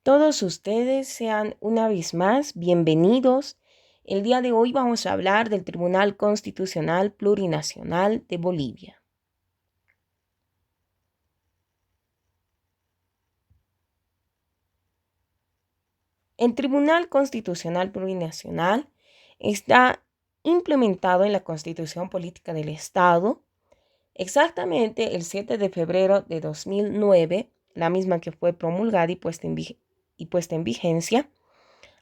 Todos ustedes sean una vez más bienvenidos. El día de hoy vamos a hablar del Tribunal Constitucional Plurinacional de Bolivia. El Tribunal Constitucional Plurinacional está implementado en la Constitución Política del Estado exactamente el 7 de febrero de 2009, la misma que fue promulgada y puesta en vigencia.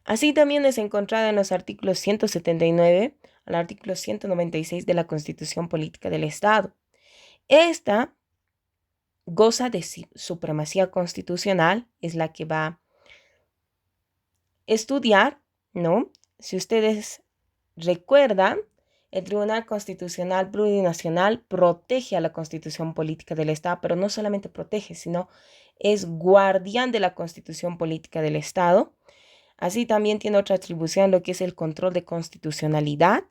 Así también es encontrada en los artículos 179 al artículo 196 de la Constitución Política del Estado. Esta goza de supremacía constitucional, es la que va a estudiar, ¿no? Si ustedes recuerdan, el Tribunal Constitucional Plurinacional protege a la Constitución Política del Estado, pero no solamente protege, sino es guardián de la Constitución Política del Estado. Así también tiene otra atribución, lo que es el control de constitucionalidad.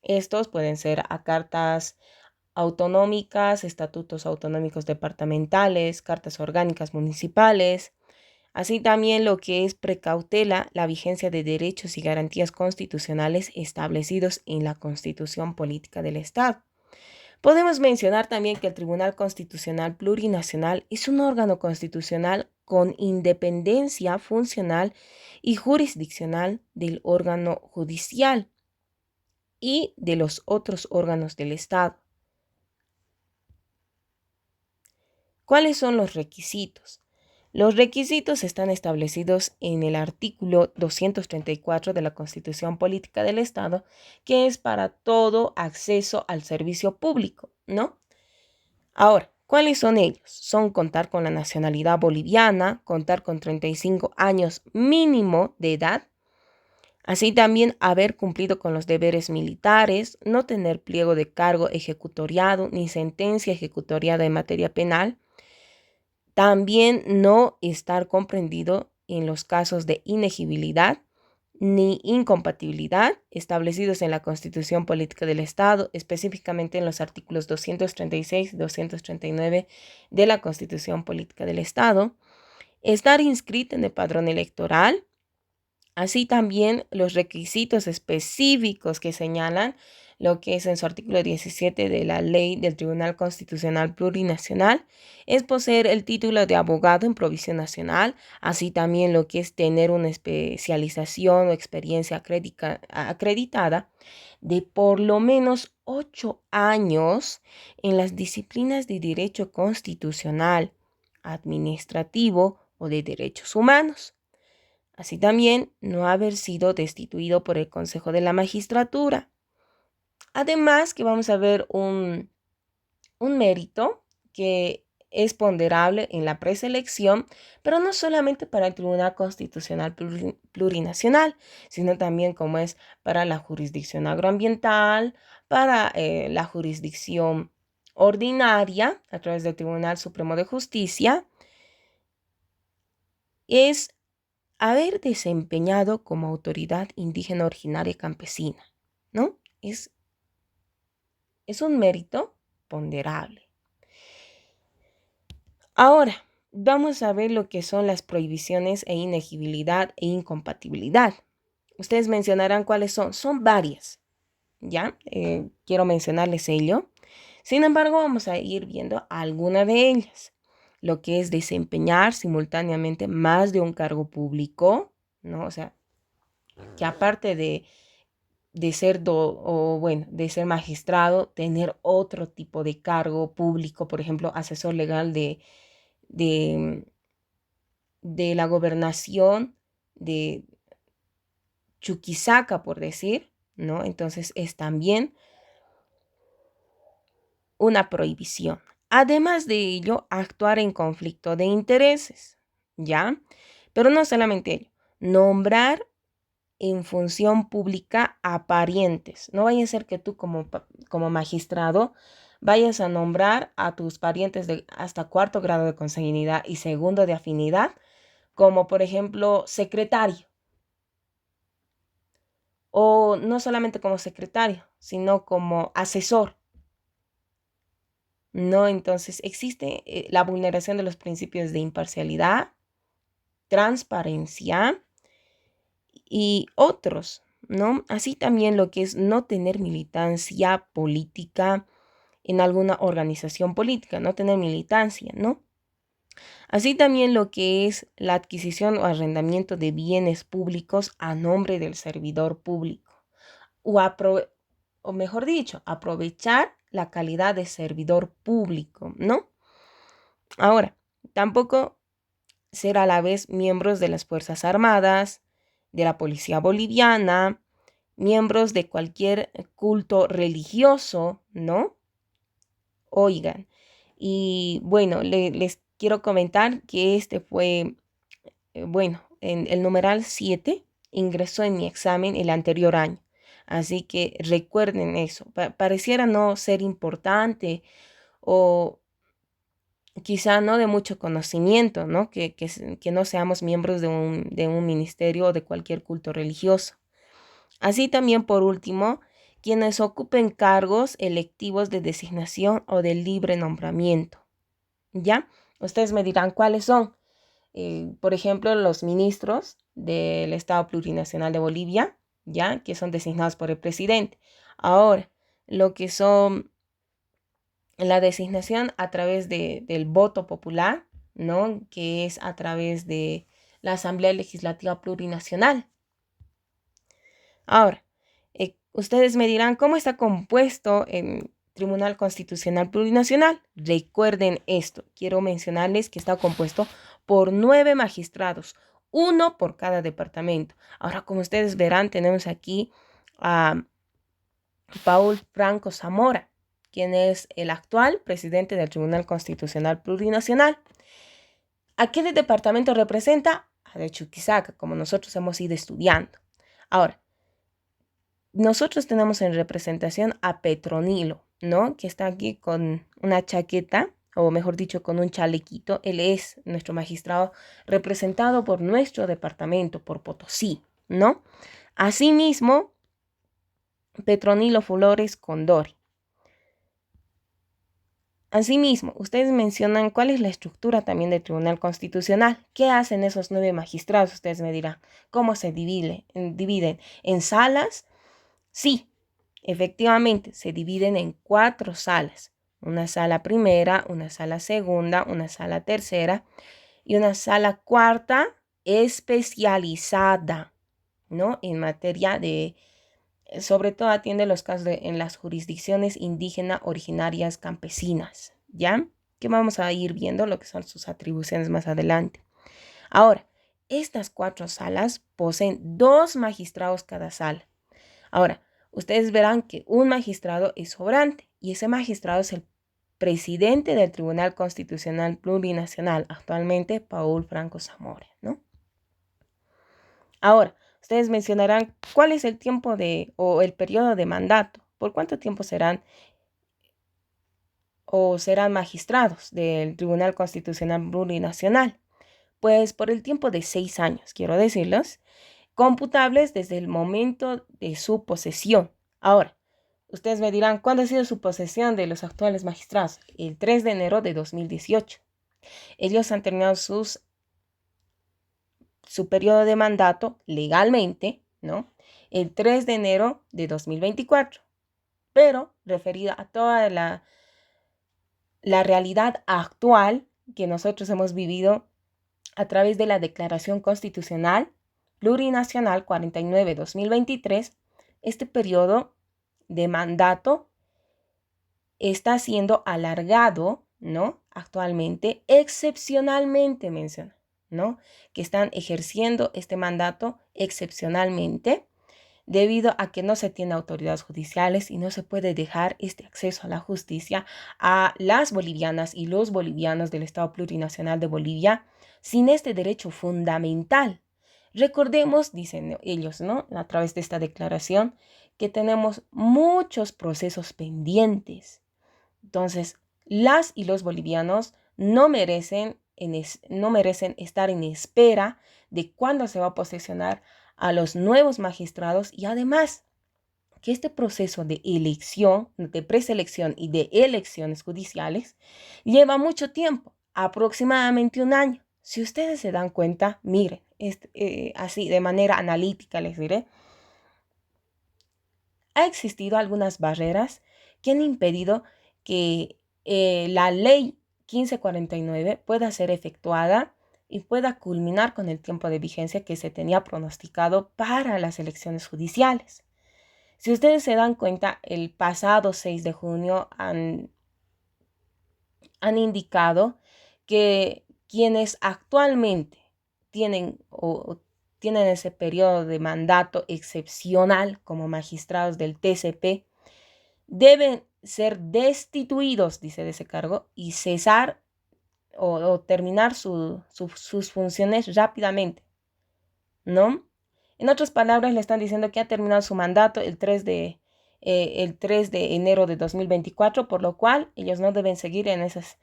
Estos pueden ser a cartas autonómicas, estatutos autonómicos departamentales, cartas orgánicas municipales. Así también lo que es precautela la vigencia de derechos y garantías constitucionales establecidos en la Constitución Política del Estado. Podemos mencionar también que el Tribunal Constitucional Plurinacional es un órgano constitucional con independencia funcional y jurisdiccional del órgano judicial y de los otros órganos del Estado. ¿Cuáles son los requisitos? Los requisitos están establecidos en el artículo 234 de la Constitución Política del Estado, que es para todo acceso al servicio público, ¿no? Ahora, ¿cuáles son ellos? Son contar con la nacionalidad boliviana, contar con 35 años mínimo de edad, así también haber cumplido con los deberes militares, no tener pliego de cargo ejecutoriado ni sentencia ejecutoriada en materia penal, también no estar comprendido en los casos de inegibilidad ni incompatibilidad establecidos en la Constitución Política del Estado, específicamente en los artículos 236 y 239 de la Constitución Política del Estado, estar inscrito en el padrón electoral, así también los requisitos específicos que señalan lo que es en su artículo 17 de la Ley del Tribunal Constitucional Plurinacional, es poseer el título de abogado en provisión nacional, así también lo que es tener una especialización o experiencia acreditada de por lo menos 8 años en las disciplinas de derecho constitucional, administrativo o de derechos humanos. Así también no haber sido destituido por el Consejo de la Magistratura. Además que vamos a ver un mérito que es ponderable en la preselección, pero no solamente para el Tribunal Constitucional Plurinacional, sino también como es para la jurisdicción agroambiental, para la jurisdicción ordinaria a través del Tribunal Supremo de Justicia, es haber desempeñado como autoridad indígena originaria campesina, ¿no? Es un mérito ponderable. Ahora, vamos a ver lo que son las prohibiciones e inegibilidad e incompatibilidad. Ustedes mencionarán cuáles son. Son varias, ¿ya? Quiero mencionarles ello. Sin embargo, vamos a ir viendo alguna de ellas. Lo que es desempeñar simultáneamente más de un cargo público, ¿no? O sea, que aparte de ser de ser magistrado, tener otro tipo de cargo público, por ejemplo, asesor legal de, de la gobernación de Chuquisaca, por decir, ¿no? Entonces es también una prohibición. Además de ello, actuar en conflicto de intereses, ¿ya? Pero no solamente ello, nombrar en función pública a parientes. No vaya a ser que tú como magistrado vayas a nombrar a tus parientes de hasta cuarto grado de consanguinidad y segundo de afinidad, como por ejemplo secretario. O no solamente como secretario, sino como asesor. No, entonces existe la vulneración de los principios de imparcialidad, transparencia y otros, ¿no? Así también lo que es no tener militancia política en alguna organización política, no tener militancia, ¿no? Así también lo que es la adquisición o arrendamiento de bienes públicos a nombre del servidor público, o mejor dicho, aprovechar la calidad de servidor público, ¿no? Ahora, tampoco ser a la vez miembros de las Fuerzas Armadas, de la Policía Boliviana, miembros de cualquier culto religioso, ¿no? Oigan, y bueno, les quiero comentar que este fue, bueno, en el numeral 7 ingresó en mi examen el anterior año. Así que recuerden eso. Pareciera no ser importante o quizá no de mucho conocimiento, ¿no? Que no seamos miembros de un ministerio o de cualquier culto religioso. Así también, por último, quienes ocupen cargos electivos de designación o de libre nombramiento. ¿Ya? Ustedes me dirán cuáles son. Por ejemplo, los ministros del Estado Plurinacional de Bolivia, ¿ya? Que son designados por el presidente. Ahora, lo que son la designación a través del voto popular, ¿no? Que es a través de la Asamblea Legislativa Plurinacional. Ahora, ustedes me dirán cómo está compuesto el Tribunal Constitucional Plurinacional. Recuerden esto, quiero mencionarles que está compuesto por 9 magistrados, uno por cada departamento. Ahora, como ustedes verán, tenemos aquí a Paul Franco Zamora, quien es el actual presidente del Tribunal Constitucional Plurinacional. ¿A qué departamento representa? A de Chuquisaca, como nosotros hemos ido estudiando. Ahora, nosotros tenemos en representación a Petronilo, ¿no? Que está aquí con una chaqueta, o mejor dicho, con un chalequito. Él es nuestro magistrado representado por nuestro departamento, por Potosí, ¿no? Asimismo, Petronilo Flores Condori. Asimismo, ustedes mencionan cuál es la estructura también del Tribunal Constitucional. ¿Qué hacen esos 9 magistrados? Ustedes me dirán, ¿cómo se dividen? ¿En salas? Sí, efectivamente, se dividen en 4 salas. Una sala primera, una sala segunda, una sala tercera y una sala cuarta especializada, ¿no? En materia de, sobre todo atiende los casos en las jurisdicciones indígenas originarias campesinas, ¿ya? Que vamos a ir viendo lo que son sus atribuciones más adelante. Ahora, estas 4 salas poseen 2 magistrados cada sala. Ahora, ustedes verán que un magistrado es sobrante y ese magistrado es el presidente del Tribunal Constitucional Plurinacional, actualmente Paul Franco Zamora, ¿no? Ahora, ustedes mencionarán cuál es el tiempo o el periodo de mandato, por cuánto tiempo serán magistrados del Tribunal Constitucional Plurinacional. Pues por el tiempo de 6 años, quiero decirlos, computables desde el momento de su posesión. Ahora, ustedes me dirán, ¿cuándo ha sido su posesión de los actuales magistrados? El 3 de enero de 2018. Ellos han terminado su periodo de mandato legalmente, ¿no? El 3 de enero de 2024. Pero referida a toda la realidad actual que nosotros hemos vivido a través de la Declaración Constitucional Plurinacional 49-2023, este periodo de mandato está siendo alargado, ¿no? Actualmente, excepcionalmente menciona, ¿no? Que están ejerciendo este mandato excepcionalmente debido a que no se tiene autoridades judiciales y no se puede dejar este acceso a la justicia a las bolivianas y los bolivianos del Estado Plurinacional de Bolivia sin este derecho fundamental. Recordemos, dicen ellos, ¿no? A través de esta declaración, que tenemos muchos procesos pendientes. Entonces, las y los bolivianos no merecen estar en espera de cuándo se va a posesionar a los nuevos magistrados y además que este proceso de elección, de preselección y de elecciones judiciales lleva mucho tiempo, aproximadamente un año. Si ustedes se dan cuenta, miren, así de manera analítica les diré, ha existido algunas barreras que han impedido que la ley 1549 pueda ser efectuada y pueda culminar con el tiempo de vigencia que se tenía pronosticado para las elecciones judiciales. Si ustedes se dan cuenta, el pasado 6 de junio han indicado que quienes actualmente tienen ese periodo de mandato excepcional como magistrados del TCP deben ser destituidos, dice, de ese cargo y cesar o terminar sus funciones rápidamente, ¿no? En otras palabras, le están diciendo que ha terminado su mandato el 3 de enero de 2024, por lo cual ellos no deben seguir en esas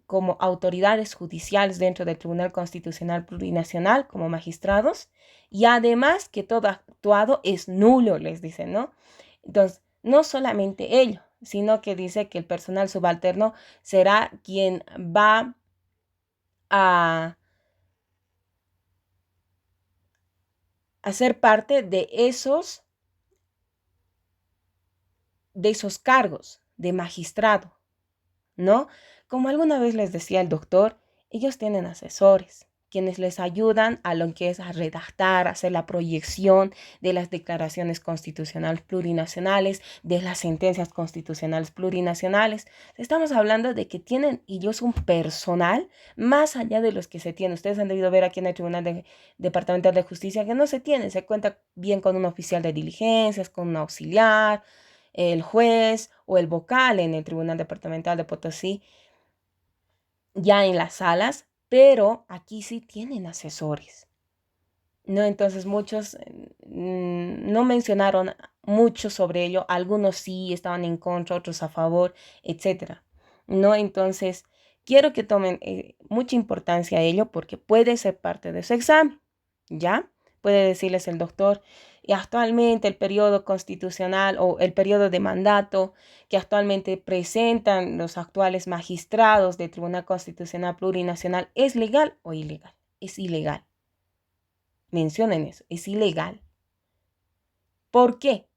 como autoridades judiciales dentro del Tribunal Constitucional Plurinacional como magistrados, y además que todo actuado es nulo, les dicen, ¿no? Entonces, no solamente ello, sino que dice que el personal subalterno será quien va a ser parte de esos cargos de magistrado, ¿no? Como alguna vez les decía el doctor, ellos tienen asesores, quienes les ayudan a lo que es a redactar, a hacer la proyección de las declaraciones constitucionales plurinacionales, de las sentencias constitucionales plurinacionales. Estamos hablando de que tienen ellos un personal más allá de los que se tienen. Ustedes han debido ver aquí en el Departamental de Justicia que no se tiene, se cuenta bien con un oficial de diligencias, con un auxiliar, el juez o el vocal en el Tribunal Departamental de Potosí, ya en las salas, pero aquí sí tienen asesores, ¿no? Entonces muchos no mencionaron mucho sobre ello, algunos sí estaban en contra, otros a favor, etcétera, ¿no? Entonces quiero que tomen mucha importancia a ello porque puede ser parte de su examen, ¿ya? Puede decirles el doctor, y actualmente el periodo constitucional o el periodo de mandato que actualmente presentan los actuales magistrados del Tribunal Constitucional Plurinacional, ¿es legal o ilegal? Es ilegal. Mencionen eso, es ilegal. ¿Por qué?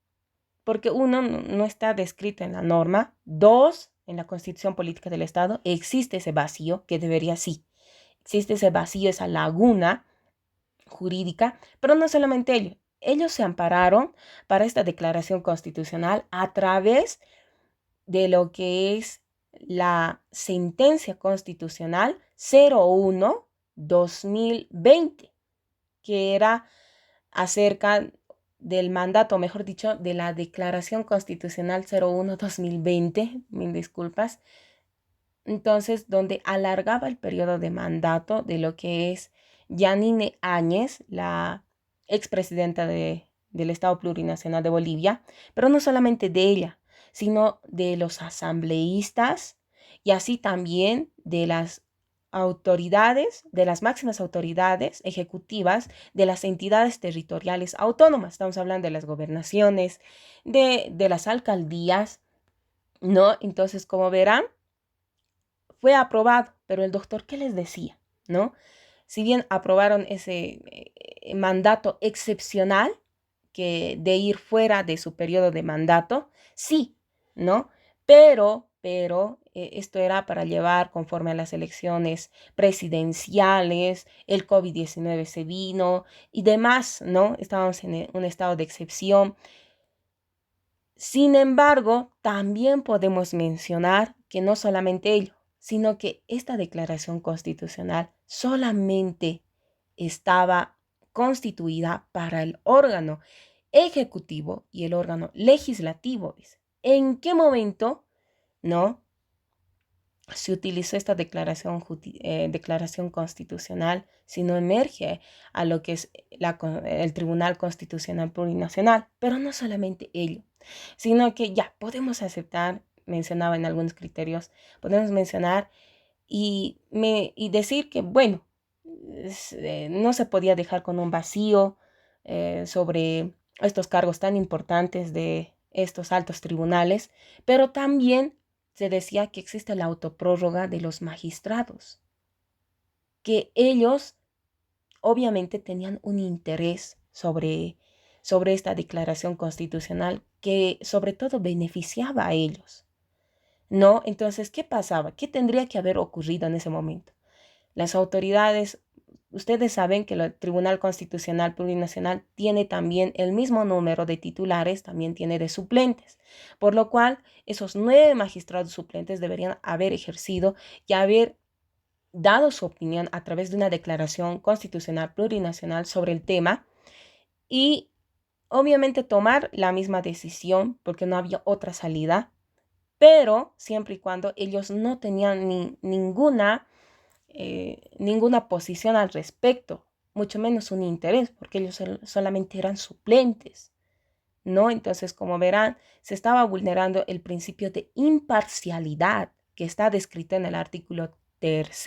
Porque uno, no está descrito en la norma. Dos, en la Constitución Política del Estado existe ese vacío que debería sí. Existe ese vacío, esa laguna jurídica, pero no solamente ellos. Ellos se ampararon para esta declaración constitucional a través de lo que es la sentencia constitucional 01/2020, que era acerca del mandato, mejor dicho, de la Declaración Constitucional 01/2020, mil disculpas, entonces donde alargaba el periodo de mandato de lo que es Yanine Áñez, la expresidenta del Estado Plurinacional de Bolivia, pero no solamente de ella, sino de los asambleístas y así también de las autoridades, de las máximas autoridades ejecutivas de las entidades territoriales autónomas. Estamos hablando de las gobernaciones, de las alcaldías, ¿no? Entonces, como verán, fue aprobado, pero el doctor, ¿qué les decía? ¿No? Si bien aprobaron ese mandato excepcional, que de ir fuera de su periodo de mandato, sí, ¿no? Pero esto era para llevar conforme a las elecciones presidenciales, el COVID-19 se vino y demás, ¿no? Estábamos en un estado de excepción. Sin embargo, también podemos mencionar que no solamente ello, sino que esta declaración constitucional solamente estaba constituida para el órgano ejecutivo y el órgano legislativo. ¿En qué momento, no, se utilizó esta declaración constitucional si no emerge a lo que es el Tribunal Constitucional Plurinacional? Pero no solamente ello, sino que ya podemos aceptar, mencionaba en algunos criterios, podemos mencionar y decir que, bueno, no se podía dejar con un vacío sobre estos cargos tan importantes de estos altos tribunales, pero también se decía que existe la autoprórroga de los magistrados. que ellos obviamente tenían un interés sobre esta declaración constitucional que sobre todo beneficiaba a ellos, ¿no? Entonces, ¿qué pasaba? ¿Qué tendría que haber ocurrido en ese momento? Las autoridades, ustedes saben que el Tribunal Constitucional Plurinacional tiene también el mismo número de titulares, también tiene de suplentes, por lo cual esos 9 magistrados suplentes deberían haber ejercido y haber dado su opinión a través de una declaración constitucional plurinacional sobre el tema y obviamente tomar la misma decisión porque no había otra salida, pero siempre y cuando ellos no tenían ninguna posición al respecto, mucho menos un interés, porque ellos solamente eran suplentes, ¿no? Entonces, como verán, se estaba vulnerando el principio de imparcialidad que está descrito en el artículo 3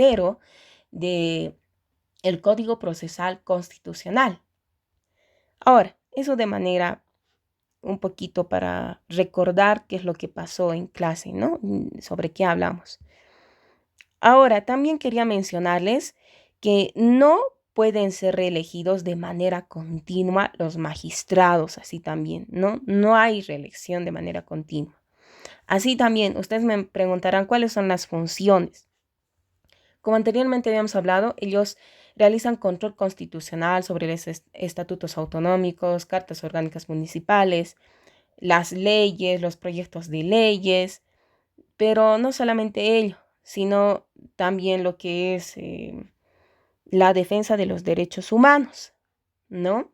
del Código Procesal Constitucional. Ahora, eso de manera un poquito para recordar qué es lo que pasó en clase, ¿no? Sobre qué hablamos. Ahora, también quería mencionarles que no pueden ser reelegidos de manera continua los magistrados, así también, ¿no? No hay reelección de manera continua. Así también, ustedes me preguntarán cuáles son las funciones. Como anteriormente habíamos hablado, ellos realizan control constitucional sobre los estatutos autonómicos, cartas orgánicas municipales, las leyes, los proyectos de leyes, pero no solamente ello, sino también lo que es la defensa de los derechos humanos, ¿no?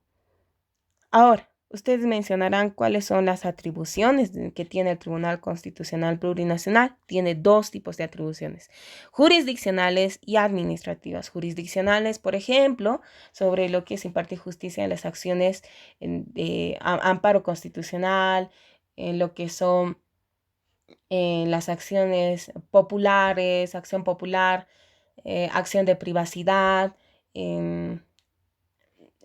Ahora, ustedes mencionarán cuáles son las atribuciones que tiene el Tribunal Constitucional Plurinacional. Tiene 2 tipos de atribuciones, jurisdiccionales y administrativas. Jurisdiccionales, por ejemplo, sobre lo que es impartir justicia en las acciones de amparo constitucional, en lo que son las acciones populares, acción popular, acción de privacidad, em,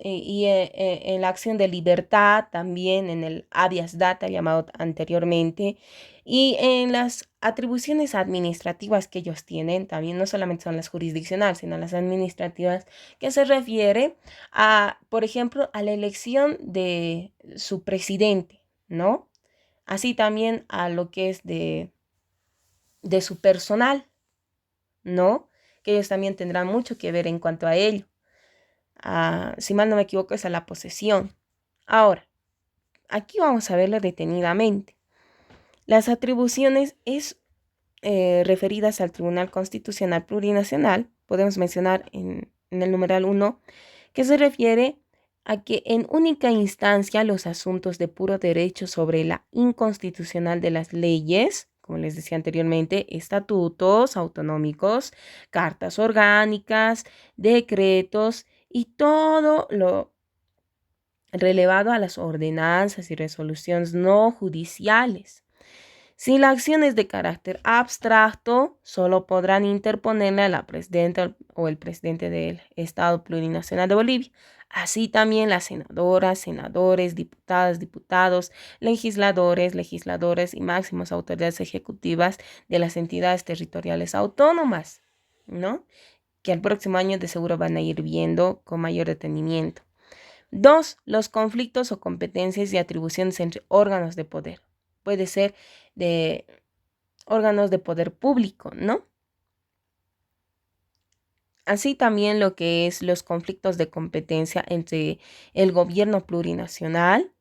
en la acción de libertad, también en el habeas data llamado anteriormente, y en las atribuciones administrativas que ellos tienen, también no solamente son las jurisdiccionales, sino las administrativas, que se refiere a, por ejemplo, a la elección de su presidente, ¿no? Así también a lo que es de su personal, ¿no? Que ellos también tendrán mucho que ver en cuanto a ello. Si mal no me equivoco, es a la posesión. Ahora, aquí vamos a verlo detenidamente. Las atribuciones referidas al Tribunal Constitucional Plurinacional, podemos mencionar en el numeral 1, que se refiere a que en única instancia los asuntos de puro derecho sobre la inconstitucional de las leyes, como les decía anteriormente, estatutos autonómicos, cartas orgánicas, decretos y todo lo relevado a las ordenanzas y resoluciones no judiciales. Si la acción es de carácter abstracto, solo podrán interponerle a la presidenta o el presidente del Estado Plurinacional de Bolivia. Así también las senadoras, senadores, diputadas, diputados, legisladores, legisladoras y máximas autoridades ejecutivas de las entidades territoriales autónomas, ¿no? Que el próximo año de seguro van a ir viendo con mayor detenimiento. 2. Los conflictos o competencias y atribuciones entre órganos de poder. Puede ser de órganos de poder público, ¿no? Así también lo que es los conflictos de competencia entre el gobierno plurinacional,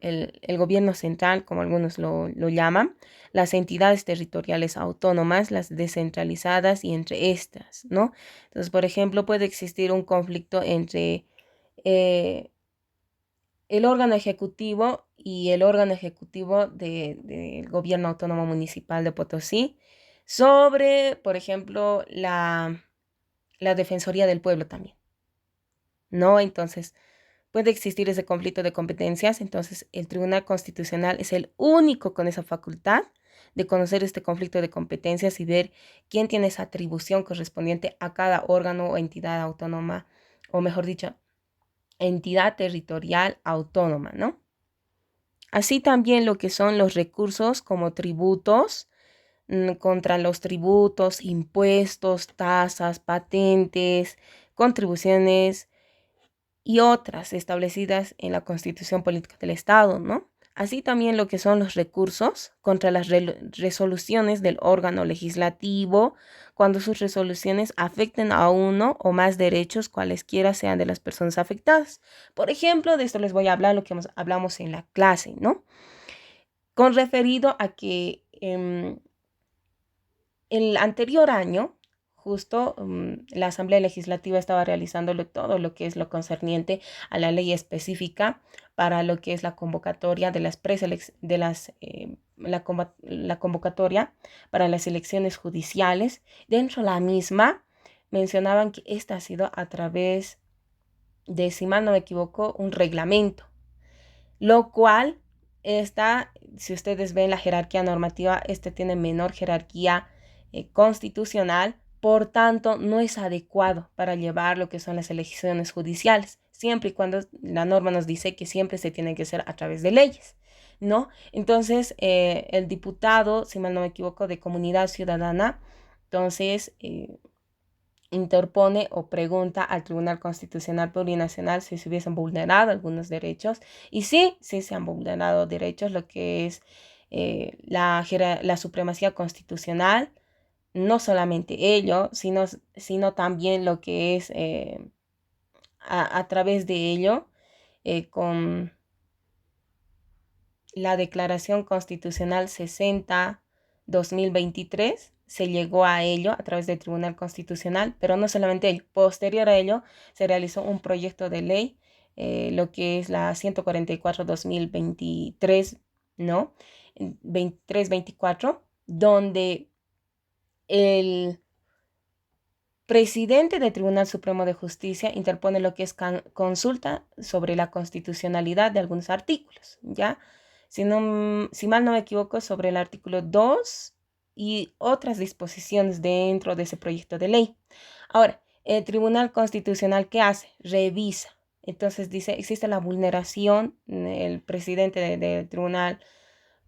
el gobierno central, como algunos lo llaman, las entidades territoriales autónomas, las descentralizadas y entre estas, ¿no? Entonces, por ejemplo, puede existir un conflicto entre el órgano ejecutivo y el órgano ejecutivo del Gobierno Autónomo Municipal de Potosí sobre, por ejemplo, la Defensoría del Pueblo también, ¿no? Entonces, puede existir ese conflicto de competencias, entonces el Tribunal Constitucional es el único con esa facultad de conocer este conflicto de competencias y ver quién tiene esa atribución correspondiente a cada órgano o entidad autónoma, o mejor dicho, entidad territorial autónoma, ¿no? Así también lo que son los recursos como tributos, contra los tributos, impuestos, tasas, patentes, contribuciones y otras establecidas en la Constitución Política del Estado, ¿no? Así también lo que son los recursos contra las resoluciones del órgano legislativo cuando sus resoluciones afecten a uno o más derechos cualesquiera sean de las personas afectadas. Por ejemplo, de esto les voy a hablar lo que hablamos en la clase, ¿no? Con referido a que el anterior año, justo la Asamblea Legislativa estaba realizando todo lo que es lo concerniente a la ley específica para lo que es la convocatoria de las la convocatoria para las elecciones judiciales. Dentro de la misma mencionaban que esta ha sido a través de, si mal no me equivoco, un reglamento, lo cual está, si ustedes ven la jerarquía normativa, este tiene menor jerarquía constitucional, por tanto no es adecuado para llevar lo que son las elecciones judiciales, siempre y cuando la norma nos dice que siempre se tiene que hacer a través de leyes, ¿no? Entonces, el diputado, si mal no me equivoco, de Comunidad Ciudadana, entonces interpone o pregunta al Tribunal Constitucional Plurinacional si se hubiesen vulnerado algunos derechos. Y sí, sí se han vulnerado derechos, lo que es la supremacía constitucional, no solamente ello, sino también lo que es a través de ello, con la Declaración Constitucional 60/2023, se llegó a ello a través del Tribunal Constitucional, pero no solamente ello. Posterior a ello, se realizó un proyecto de ley, lo que es la 144/2023, ¿no? 23-24, donde el presidente del Tribunal Supremo de Justicia interpone lo que es consulta sobre la constitucionalidad de algunos artículos, ¿ya? Si mal no me equivoco, sobre el artículo 2 y otras disposiciones dentro de ese proyecto de ley. Ahora, el Tribunal Constitucional, ¿qué hace? Revisa. Entonces dice, existe la vulneración, el presidente del Tribunal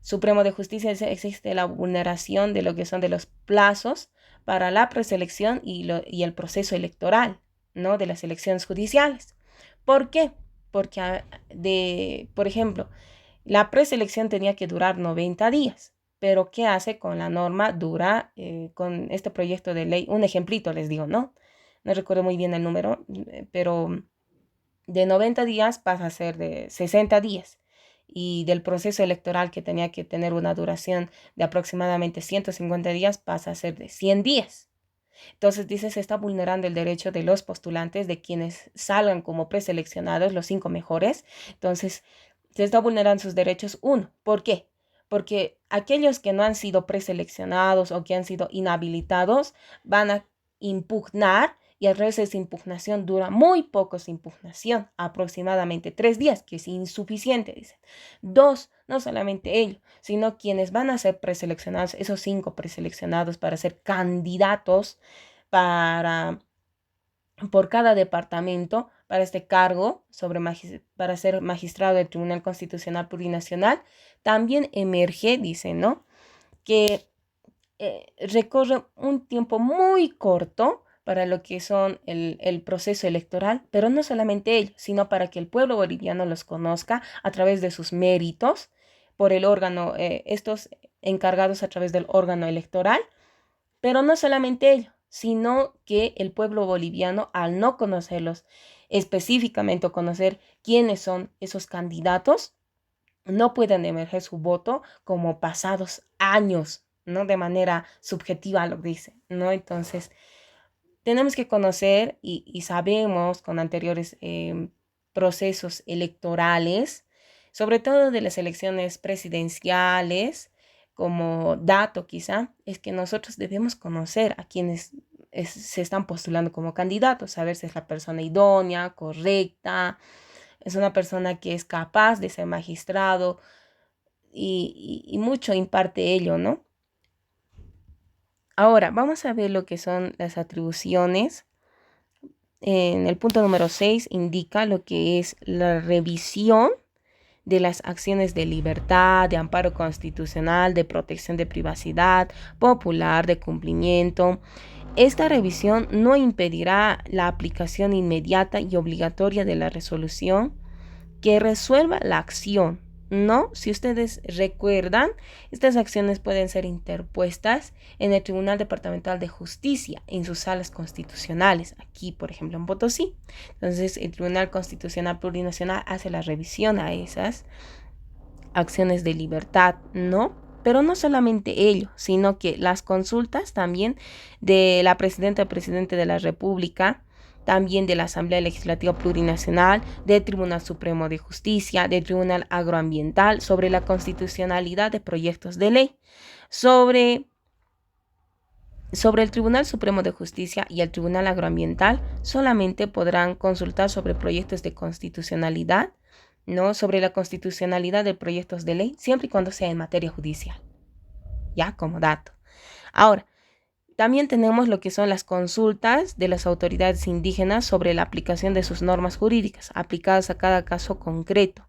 Supremo de Justicia dice, existe la vulneración de lo que son de los plazos para la preselección y el proceso electoral, ¿no? De las elecciones judiciales. ¿Por qué? Porque, por ejemplo, la preselección tenía que durar 90 días, pero ¿qué hace con la norma? Dura, con este proyecto de ley, un ejemplito les digo, ¿no? No recuerdo muy bien el número, pero de 90 días pasa a ser de 60 días. Y del proceso electoral que tenía que tener una duración de aproximadamente 150 días pasa a ser de 100 días. Entonces dice, se está vulnerando el derecho de los postulantes, de quienes salgan como preseleccionados, los 5 mejores. Entonces, se está vulnerando sus derechos. Uno, ¿por qué? Porque aquellos que no han sido preseleccionados o que han sido inhabilitados van a impugnar, y a veces esa impugnación dura muy poco, esa impugnación, aproximadamente 3 días, que es insuficiente, dicen. Dos, no solamente ello, sino quienes van a ser preseleccionados, esos 5 preseleccionados para ser candidatos por cada departamento para este cargo, para ser magistrado del Tribunal Constitucional Plurinacional, también emerge, dice, ¿no? Que recorre un tiempo muy corto para lo que son el proceso electoral, pero no solamente ello, sino para que el pueblo boliviano los conozca a través de sus méritos por el órgano, estos encargados a través del órgano electoral, pero no solamente ello, sino que el pueblo boliviano, al no conocerlos específicamente o conocer quiénes son esos candidatos, no pueden emerger su voto como pasados años, ¿no? De manera subjetiva lo dice, ¿no? Entonces, tenemos que conocer y sabemos con anteriores procesos electorales, sobre todo de las elecciones presidenciales, como dato quizá, es que nosotros debemos conocer a quienes se están postulando como candidatos, saber si es la persona idónea, correcta, es una persona que es capaz de ser magistrado y mucho imparte ello, ¿no? Ahora, vamos a ver lo que son las atribuciones. En el punto número 6 indica lo que es la revisión de las acciones de libertad, de amparo constitucional, de protección de privacidad, popular, de cumplimiento. Esta revisión no impedirá la aplicación inmediata y obligatoria de la resolución que resuelva la acción. No, si ustedes recuerdan, estas acciones pueden ser interpuestas en el Tribunal Departamental de Justicia, en sus salas constitucionales, aquí por ejemplo en Potosí. Entonces el Tribunal Constitucional Plurinacional hace la revisión a esas acciones de libertad, ¿no? Pero no solamente ello, sino que las consultas también de la presidenta o presidente de la República, también de la Asamblea Legislativa Plurinacional, del Tribunal Supremo de Justicia, del Tribunal Agroambiental, sobre la constitucionalidad de proyectos de ley, sobre el Tribunal Supremo de Justicia y el Tribunal Agroambiental solamente podrán consultar sobre proyectos de constitucionalidad, ¿no? Sobre la constitucionalidad de proyectos de ley, siempre y cuando sea en materia judicial, ya como dato. Ahora, también tenemos lo que son las consultas de las autoridades indígenas sobre la aplicación de sus normas jurídicas, aplicadas a cada caso concreto.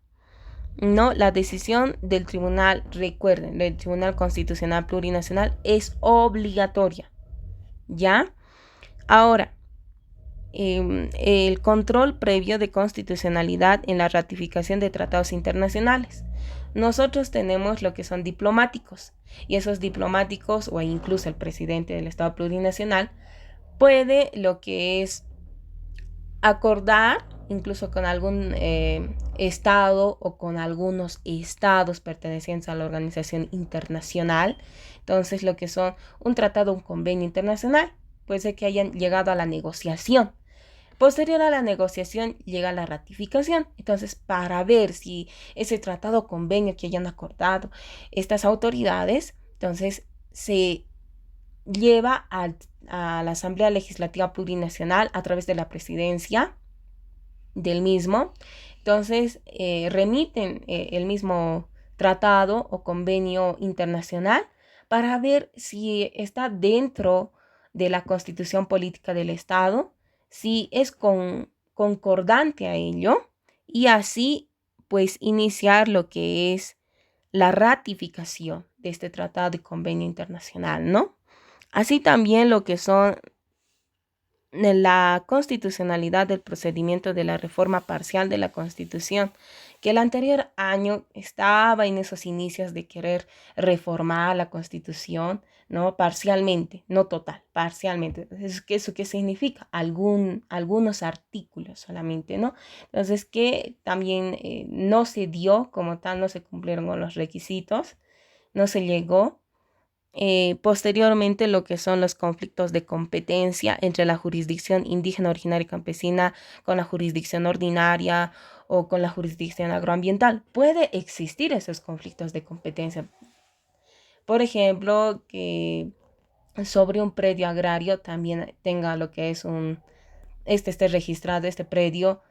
No, la decisión del tribunal, recuerden, del Tribunal Constitucional Plurinacional es obligatoria, ¿ya? Ahora, el control previo de constitucionalidad en la ratificación de tratados internacionales. Nosotros tenemos lo que son diplomáticos, y esos diplomáticos, o incluso el presidente del Estado Plurinacional, puede lo que es acordar incluso con algún estado o con algunos estados pertenecientes a la organización internacional. Entonces, lo que son un tratado, un convenio internacional, puede ser que hayan llegado a la negociación. Posterior a la negociación llega la ratificación. Entonces, para ver si ese tratado o convenio que hayan acordado estas autoridades, entonces se lleva a la Asamblea Legislativa Plurinacional a través de la presidencia del mismo. Entonces, remiten el mismo tratado o convenio internacional para ver si está dentro de la Constitución Política del Estado, si es concordante a ello, y así pues iniciar lo que es la ratificación de este tratado y convenio internacional, ¿no? Así también lo que son la constitucionalidad del procedimiento de la reforma parcial de la Constitución, que el anterior año estaba en esos inicios de querer reformar la Constitución, ¿no? Parcialmente, no total, parcialmente. ¿Eso qué significa? Algunos artículos solamente, ¿no? Entonces, que también no se dio como tal, no se cumplieron con los requisitos, no se llegó. Posteriormente, lo que son los conflictos de competencia entre la jurisdicción indígena originaria y campesina con la jurisdicción ordinaria o con la jurisdicción agroambiental. Puede existir esos conflictos de competencia. Por ejemplo, que sobre un predio agrario también tenga lo que es esté registrado este predio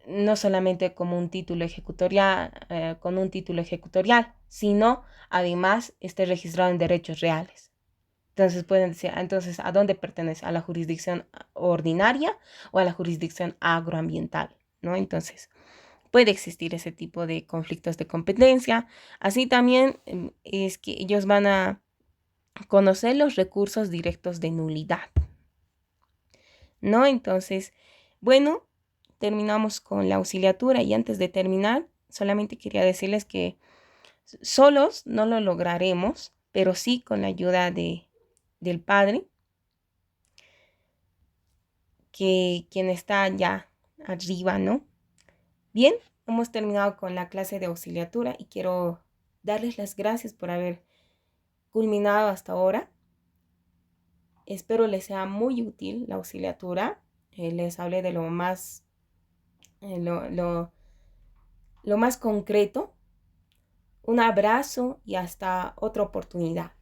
no solamente como un título ejecutorial, con un título ejecutorial, sino además esté registrado en derechos reales. Entonces pueden decir, entonces, ¿a dónde pertenece? ¿A la jurisdicción ordinaria o a la jurisdicción agroambiental? ¿No? Entonces, puede existir ese tipo de conflictos de competencia. Así también es que ellos van a conocer los recursos directos de nulidad, ¿no? Entonces, bueno, terminamos con la auxiliatura y antes de terminar, solamente quería decirles que solos no lo lograremos, pero sí con la ayuda del Padre, quien está allá arriba, ¿no? Bien, hemos terminado con la clase de auxiliatura y quiero darles las gracias por haber culminado hasta ahora. Espero les sea muy útil la auxiliatura. Les hablé de lo más concreto. Un abrazo y hasta otra oportunidad.